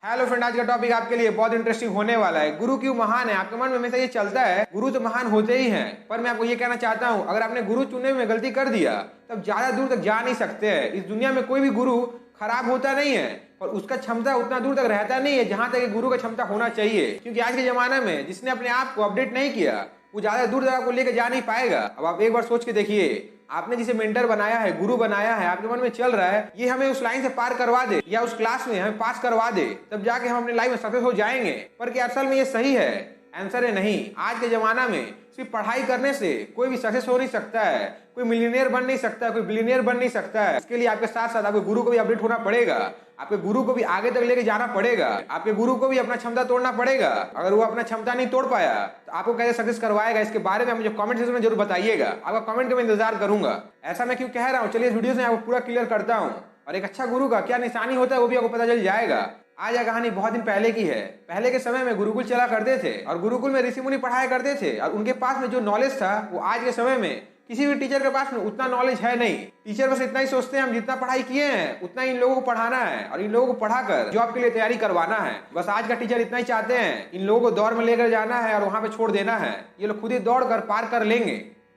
Hello friend, आज का topic आपके लिए बहुत इंटरेस्टिंग होने वाला है। गुरु क्यों महान है? आपके मन में हमेशा ये चलता है गुरु तो महान होते ही हैं, पर मैं आपको ये कहना चाहता हूँ, अगर आपने गुरु चुनने में गलती कर दिया तब ज्यादा दूर तक जा नहीं सकते हैं। इस दुनिया में कोई भी गुरु खराब होता नहीं है, और उसका क्षमता उतना दूर तक रहता नहीं है जहां तक गुरु का क्षमता होना चाहिए। क्योंकि आज के जमाने में जिसने अपने आप को अपडेट नहीं किया वो ज्यादा दूर तक आपको लेकर जा नहीं पाएगा। अब आप एक बार सोच के देखिए, आपने जिसे मेंटर बनाया है, गुरु बनाया है, आपके मन में चल रहा है ये हमें उस लाइन से पार करवा दे या उस क्लास में हमें पास करवा दे, तब जाके हम अपनी लाइफ में सक्सेस हो जाएंगे। पर क्या असल में ये सही है? आंसर है नहीं। आज के जमाना में सिर्फ पढ़ाई करने से कोई भी सक्सेस हो नहीं सकता है, कोई मिलियनेयर बन नहीं सकता, कोई बिलियनियर बन नहीं सकता है। इसके लिए आपके साथ साथ आपके गुरु को भी अपडेट होना पड़ेगा, आपके गुरु को भी आगे तक लेके जाना पड़ेगा, आपके गुरु को भी अपना क्षमता तोड़ना पड़ेगा। अगर वो अपना क्षमता नहीं तोड़ पाया तो आपको कैसे सक्सेस करवाएगा, इसके बारे में मुझे कमेंट सेक्शन में जरूर बताइएगा। आपका कमेंट का मैं इंतजार करूंगा। ऐसा मैं क्यों कह रहा हूँ, चलिए इस वीडियो से आपको पूरा क्लियर करता हूँ, और एक अच्छा गुरु का क्या निशानी होता है वो भी आपको पता चल जाएगा। आज यह कहानी बहुत दिन पहले की है। पहले के समय में गुरुकुल चला करते थे, और गुरुकुल में ऋषि मुनि पढ़ाया करते थे, और उनके पास में जो नॉलेज था वो आज के समय में किसी भी टीचर के पास में उतना नॉलेज है नहीं। टीचर बस इतना ही सोचते हैं हम जितना पढ़ाई किए हैं उतना इन लोगों को पढ़ाना है, और इन लोगों को पढ़ाकर जॉब के लिए तैयारी करवाना है। बस आज का टीचर इतना ही चाहते हैं, इन लोगों को दौड़ में लेकर जाना है और वहां पे छोड़ देना है। ये लोग खुद ही दौड़ कर पार कर लेंगे,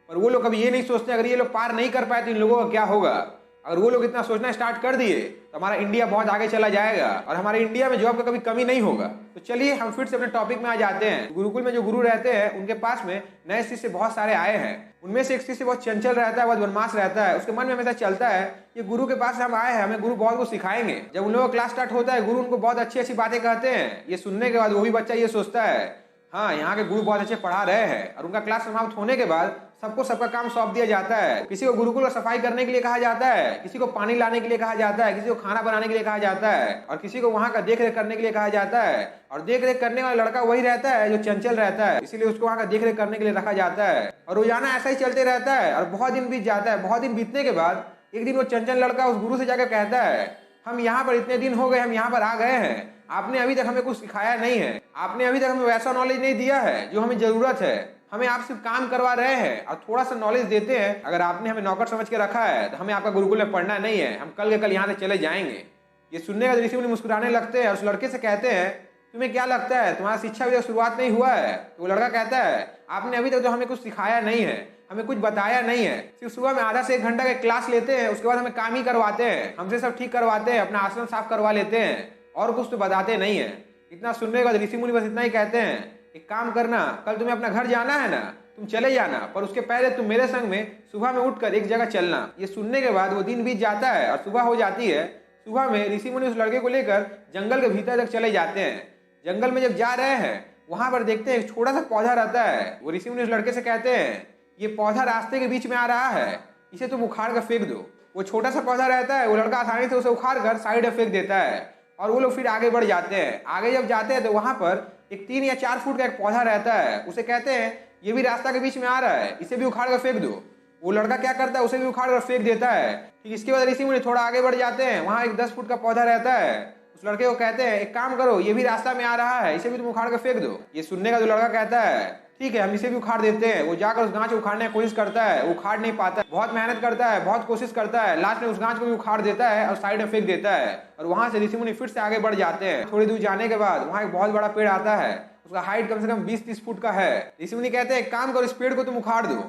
पर वो लोग कभी ये नहीं सोचते अगर ये लोग पार नहीं कर पाए तो इन लोगों का क्या होगा। अगर वो लोग इतना सोचना स्टार्ट कर दिए तो हमारा इंडिया बहुत आगे चला जाएगा, और हमारे इंडिया में जॉब का कभी कमी नहीं होगा। तो चलिए हम फिर से अपने टॉपिक में आ जाते हैं। गुरुकुल में जो गुरु रहते हैं उनके पास में नए शिष्य बहुत सारे आए हैं। उनमें से एक शिष्य बहुत चंचल रहता है, बहुत बदमाश रहता है। उसके मन में हमेशा चलता है ये गुरु के पास हम आए हैं, हमें गुरु बहुत कुछ सिखाएंगे। जब उन लोगों का क्लास स्टार्ट होता है गुरु उनको बहुत अच्छी अच्छी बातें कहते हैं। ये सुनने के बाद वो भी बच्चा ये सोचता है हाँ यहाँ के गुरु बहुत अच्छे पढ़ा रहे हैं, और उनका क्लास समाप्त होने के बाद सबको सबका काम सौंप दिया जाता है। किसी को गुरुकुल का सफाई करने के लिए कहा जाता है, किसी को पानी लाने के लिए कहा जाता है, किसी को खाना बनाने के लिए कहा जाता है, और किसी को वहाँ का देख रेख करने के लिए कहा जाता है। और देख रेख करने वाला लड़का वही रहता है जो चंचल रहता है, इसीलिए उसको वहाँ का देख रेख करने के लिए रखा जाता है। और रोजाना ऐसा ही चलते रहता है, और बहुत दिन बीत जाता है। बहुत दिन बीतने के बाद एक दिन वो चंचल लड़का उस गुरु से जाकर कहता है हम यहाँ पर इतने दिन हो गए, हम यहाँ पर आ गए हैं, आपने अभी तक हमें कुछ सिखाया नहीं है, आपने अभी तक हमें वैसा नॉलेज नहीं दिया है जो हमें जरूरत है। हमें आप सिर्फ काम करवा रहे हैं और थोड़ा सा नॉलेज देते हैं। अगर आपने हमें नौकर समझ के रखा है तो हमें आपका गुरुकुल में पढ़ना नहीं है, हम कल के कल यहाँ से चले जाएंगे। ये सुनने का ऋषि मुनि मुस्कुराने लगते हैं और उस लड़के से कहते हैं तुम्हें क्या लगता है तुम्हारा शिक्षा अभी तक शुरुआत नहीं हुआ है? तो वो लड़का कहता है आपने अभी तक तो हमें कुछ सिखाया नहीं है, हमें कुछ बताया नहीं है। सिर्फ सुबह में आधा से 1 घंटा का क्लास लेते हैं, उसके बाद हमें काम ही करवाते हैं, हमसे सब ठीक करवाते हैं, अपना आश्रम साफ करवा लेते हैं, और कुछ तो बताते नहीं है। इतना सुनने के बाद ऋषि मुनि बस इतना ही कहते हैं एक काम करना, कल तुम्हें अपना घर जाना है ना, तुम चले जाना, पर उसके पहले तुम मेरे संग में सुबह में उठकर एक जगह चलना। ये सुनने के बाद वो दिन बीत जाता है और सुबह हो जाती है। सुबह में ऋषि मुनि उस लड़के को लेकर जंगल के भीतर तक चले जाते हैं। जंगल में जब जा रहे हैं वहां पर देखते हैं एक छोटा सा पौधा रहता है। वो ऋषि मुनि उस लड़के से कहते हैं ये पौधा रास्ते के बीच में आ रहा है, इसे तुम उखाड़ कर फेंक दो। वो छोटा सा पौधा रहता है, वो लड़का आसानी से उसे उखाड़ कर साइड में फेंक देता है, और वो लोग फिर आगे बढ़ जाते हैं। आगे जब जाते हैं तो वहां पर एक 3 या 4 फुट का एक पौधा रहता है। उसे कहते हैं ये भी रास्ता के बीच में आ रहा है, इसे भी उखाड़ कर फेंक दो। वो लड़का क्या करता है, उसे भी उखाड़ कर फेंक देता है। ठीक इसके बाद ऋषि मुनि थोड़ा आगे बढ़ जाते हैं, वहां एक 10 फुट का पौधा रहता है। उस लड़के को कहते हैं एक काम करो, ये भी रास्ता में आ रहा है, इसे भी तुम उखाड़ कर फेंक दो। ये सुनने का जो लड़का कहता है ठीक है हम इसे भी उखाड़ देते हैं। वो जाकर उस गांच को उखाड़ने की कोशिश करता है, उखाड़ नहीं पाता, बहुत मेहनत करता है, बहुत कोशिश करता है, लास्ट में उस गांच को भी उखाड़ देता है और साइड में फेंक देता है। और वहां से ऋषि मुनि फिर से आगे बढ़ जाते हैं। थोड़ी दूर जाने के बाद वहां एक बहुत बड़ा पेड़ आता है, उसका हाइट कम से कम 20-30 फुट का है। ऋषि मुनि कहते हैं एक काम करो, इस पेड़ को तुम उखाड़ दो।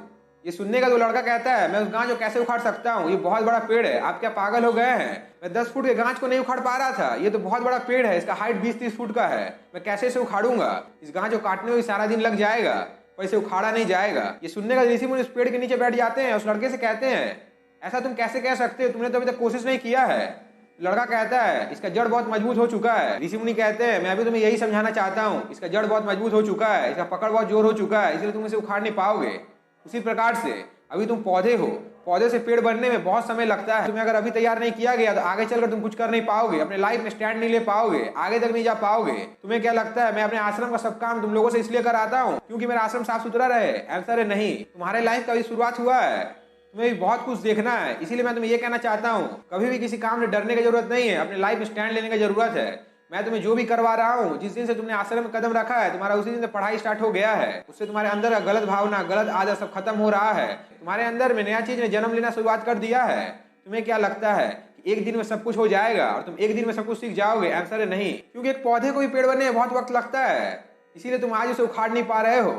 ये सुनने का जो लड़का कहता है मैं उस गांच को कैसे उखाड़ सकता हूँ, ये बहुत बड़ा पेड़ है, आप क्या पागल हो गए हैं? मैं 10 फुट के गांच को नहीं उखाड़ पा रहा था, ये तो बहुत बड़ा पेड़ है, इसका हाइट 20-30 फुट का है, मैं कैसे इसे उखाड़ूंगा? इस गांच को काटने में सारा दिन लग जाएगा, पर इसे उखाड़ा नहीं जाएगा। ये सुनने का ऋषि मुनि उस पेड़ के नीचे बैठ जाते हैं। उस लड़के से कहते हैं ऐसा तुम कैसे कह सकते हो, तुमने तो अभी तक कोशिश नहीं किया है। लड़का कहता है इसका जड़ बहुत मजबूत हो चुका है। ऋषि मुनि कहते हैं मैं अभी तुम्हें यही समझाना चाहता हूँ, इसका जड़ बहुत मजबूत हो चुका है, इसका पकड़ बहुत जोर हो चुका है, इसलिए तुम इसे उखाड़ नहीं पाओगे। उसी प्रकार से अभी तुम पौधे हो, पौधे से पेड़ बनने में बहुत समय लगता है। तुम्हें अगर अभी तैयार नहीं किया गया तो आगे चलकर तुम कुछ कर नहीं पाओगे, अपने लाइफ में स्टैंड नहीं ले पाओगे, आगे तक नहीं जा पाओगे। तुम्हें क्या लगता है मैं अपने आश्रम का सब काम तुम लोगों से इसलिए कराता हूँ क्योंकि मेरा आश्रम साफ सुथरा रहे? आंसर है नहीं। तुम्हारे लाइफ का अभी शुरुआत हुआ है, तुम्हें भी बहुत कुछ देखना है, इसीलिए मैं तुम्हें ये कहना चाहता हूँ कभी भी किसी काम से डरने की जरूरत नहीं है, अपने लाइफ में स्टैंड लेने की जरूरत है। मैं तुम्हें जो भी करवा रहा हूँ, जिस दिन से तुमने आश्रम में कदम रखा है तुम्हारा उसी दिन से पढ़ाई स्टार्ट हो गया है। उससे तुम्हारे अंदर का गलत भावना, गलत आदत सब खत्म हो रहा है। तुम्हारे अंदर में नया चीज ने जन्म लेना शुरुआत कर दिया है। तुम्हें क्या लगता है कि एक दिन में सब कुछ हो जाएगा और तुम एक दिन में सब कुछ सीख जाओगे। आंसर है नहीं, क्योंकि एक पौधे को भी पेड़ बनने में बहुत वक्त लगता है, इसीलिए तुम आज उसे उखाड़ नहीं पा रहे हो।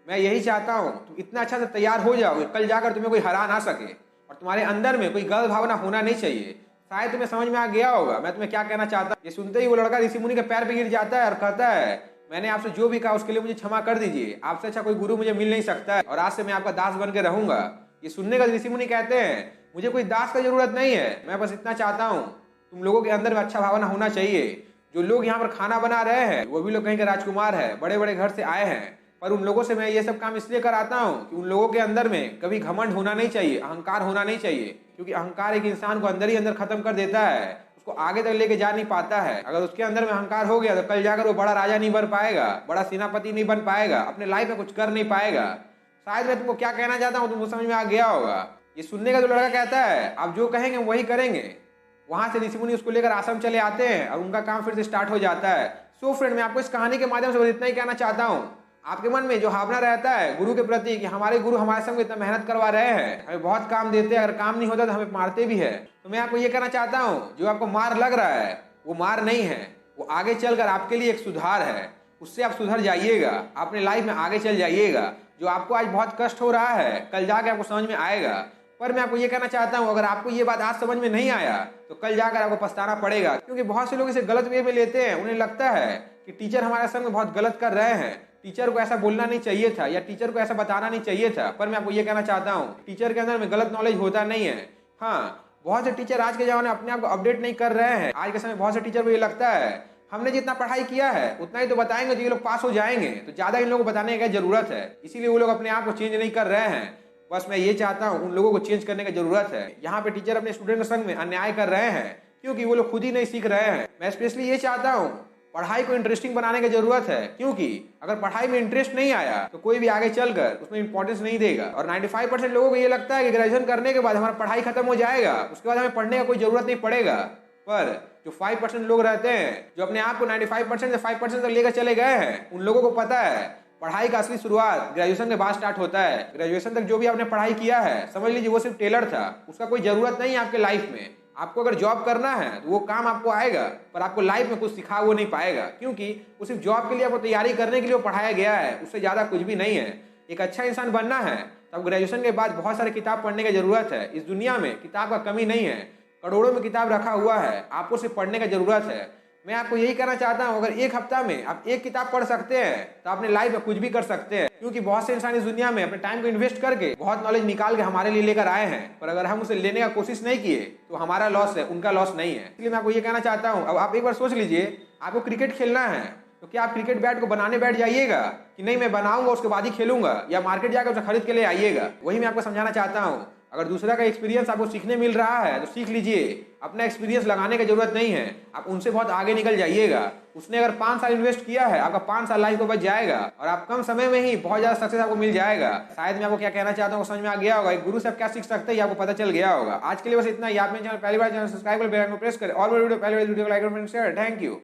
मैं यही चाहता हूँ तुम इतना अच्छा से तैयार हो जाओगे, कल जाकर तुम्हें कोई हरा ना सके और तुम्हारे अंदर में कोई गलत भावना होना नहीं चाहिए। शायद तुम्हें समझ में आ गया होगा मैं तुम्हें क्या कहना चाहता हूँ। ये सुनते ही वो लड़का ऋषि मुनि के पैर पे गिर जाता है और कहता है, मैंने आपसे जो भी कहा उसके लिए मुझे क्षमा कर दीजिए, आपसे अच्छा कोई गुरु मुझे मिल नहीं सकता है और आज से मैं आपका दास बन के रहूंगा। ये सुनने का ऋषि मुनि कहते हैं, मुझे कोई दास का जरूरत नहीं है, मैं बस इतना चाहता हूँ तुम लोगों के अंदर में अच्छा भावना होना चाहिए। जो लोग यहाँ पर खाना बना रहे हैं वो भी लोग कहीं के राजकुमार है, बड़े बड़े घर से आए हैं, पर उन लोगों से मैं ये सब काम इसलिए कराता हूँ कि उन लोगों के अंदर में कभी घमंड होना नहीं चाहिए, अहंकार होना नहीं चाहिए, क्योंकि अहंकार एक इंसान को अंदर ही अंदर खत्म कर देता है, उसको आगे तक लेके जा नहीं पाता है। अगर उसके अंदर में अहंकार हो गया तो कल जाकर वो बड़ा राजा नहीं बन पाएगा, बड़ा सेनापति नहीं बन पाएगा, अपने लाइफ में कुछ कर नहीं पाएगा। शायद मैं तुमको क्या कहना चाहता हूँ तुमको समझ में आ गया होगा। ये सुनने का जो लड़का कहता है आप जो कहेंगे वही करेंगे, वहां से ऋषि मुनि उसको लेकर आश्रम चले आते हैं और उनका काम फिर से स्टार्ट हो जाता है। सो फ्रेंड, मैं आपको इस कहानी के माध्यम से बस इतना ही कहना चाहता हूँ, आपके मन में जो भावना रहता है गुरु के प्रति कि हमारे गुरु हमारे संग इतना मेहनत करवा रहे हैं, हमें बहुत काम देते हैं, अगर काम नहीं होता तो हमें मारते भी है, तो मैं आपको ये कहना चाहता हूँ जो आपको मार लग रहा है वो मार नहीं है, वो आगे चलकर आपके लिए एक सुधार है। उससे आप सुधर जाइएगा, अपने लाइफ में आगे चल जाइएगा। जो आपको आज बहुत कष्ट हो रहा है कल जाके आपको समझ में आएगा। पर मैं आपको ये कहना चाहता हूँ अगर आपको ये बात आज समझ में नहीं आया तो कल जाकर आपको पछताना पड़ेगा, क्योंकि बहुत से लोग इसे गलत वे में लेते हैं। उन्हें लगता है कि टीचर हमारे संग में बहुत गलत कर रहे हैं, टीचर को ऐसा बोलना नहीं चाहिए था या टीचर को ऐसा बताना नहीं चाहिए था। पर मैं आपको ये कहना चाहता हूँ टीचर के अंदर में गलत नॉलेज होता नहीं है। हाँ, बहुत से टीचर आज के जमाने में अपने आप को अपडेट नहीं कर रहे हैं। आज के समय बहुत से टीचर को ये लगता है हमने जितना पढ़ाई किया है उतना ही तो बताएंगे तो ये लोग पास हो जाएंगे, तो ज्यादा इन लोगों को बताने की जरूरत है, इसीलिए वो लोग अपने आप को चेंज नहीं कर रहे हैं। बस मैं ये चाहता हूँ उन लोगों को चेंज करने की जरूरत है। यहाँ पे टीचर अपने स्टूडेंट के संग में अन्याय कर रहे हैं क्योंकि वो लोग खुद ही नहीं सीख रहे हैं। मैं स्पेशली ये चाहता हूँ पढ़ाई को इंटरेस्टिंग बनाने की जरूरत है, क्योंकि अगर पढ़ाई में इंटरेस्ट नहीं आया तो कोई भी आगे चलकर उसमें इंपॉर्टेंस नहीं देगा। और 95% लोगों को ये लगता है कि ग्रेजुएशन करने के बाद हमारा पढ़ाई खत्म हो जाएगा, उसके बाद हमें पढ़ने का कोई जरूरत नहीं पड़ेगा। पर जो 5% लोग रहते हैं जो अपने आप को 95% से 5% तक लेकर चले गए हैं, उन लोगों को पता है पढ़ाई का असली शुरुआत ग्रेजुएशन के बाद स्टार्ट होता है। ग्रेजुएशन तक जो भी आपने पढ़ाई किया है समझ लीजिए वो सिर्फ टेलर था, उसका कोई जरूरत नहीं है आपके लाइफ में। आपको अगर जॉब करना है तो वो काम आपको आएगा, पर आपको लाइफ में कुछ सिखा वो नहीं पाएगा, क्योंकि वो सिर्फ जॉब के लिए आपको तैयारी करने के लिए पढ़ाया गया है, उससे ज़्यादा कुछ भी नहीं है। एक अच्छा इंसान बनना है तब ग्रेजुएशन के बाद बहुत सारे किताब पढ़ने की जरूरत है। इस दुनिया में किताब का कमी नहीं है, करोड़ों में किताब रखा हुआ है, आपको सिर्फ पढ़ने की जरूरत है। मैं आपको यही कहना चाहता हूँ अगर एक हफ्ता में आप एक किताब पढ़ सकते हैं तो अपने लाइफ में कुछ भी कर सकते हैं, क्योंकि बहुत से इंसान इस दुनिया में अपने टाइम को इन्वेस्ट करके बहुत नॉलेज निकाल के हमारे लिए लेकर आए हैं, पर अगर हम उसे लेने का कोशिश नहीं किए तो हमारा लॉस है, उनका लॉस नहीं है। इसलिए मैं आपको ये कहना चाहता हूँ अब आप एक बार सोच लीजिए आपको क्रिकेट खेलना है तो क्या आप क्रिकेट बैट को बनाने बैठ जाइएगा कि नहीं मैं बनाऊंगा उसके बाद ही खेलूंगा, या मार्केट जाकर उसे खरीद के ले आइएगा। वही मैं आपको समझाना चाहता हूँ। अगर दूसरा का एक्सपीरियंस आपको सीखने मिल रहा है तो सीख लीजिए, अपना एक्सपीरियंस लगाने की जरूरत नहीं है, आप उनसे बहुत आगे निकल जाइएगा। उसने अगर 5 साल इन्वेस्ट किया है आपका 5 साल लाइफ को बच जाएगा और आप कम समय में ही बहुत ज्यादा सक्सेस आपको मिल जाएगा। शायद मैं आपको क्या कहना चाहता हूँ समझ में आ गया होगा, एक गुरु से आप क्या सीख सकते हैं आपको पता चल गया होगा। आज के लिए बस इतना ही। आप मेरे चैनल पहली बार चैनल सब्सक्राइब कर बेल आइकन प्रेस करें और वीडियो पहले वीडियो को लाइक और शेयर। Thank you.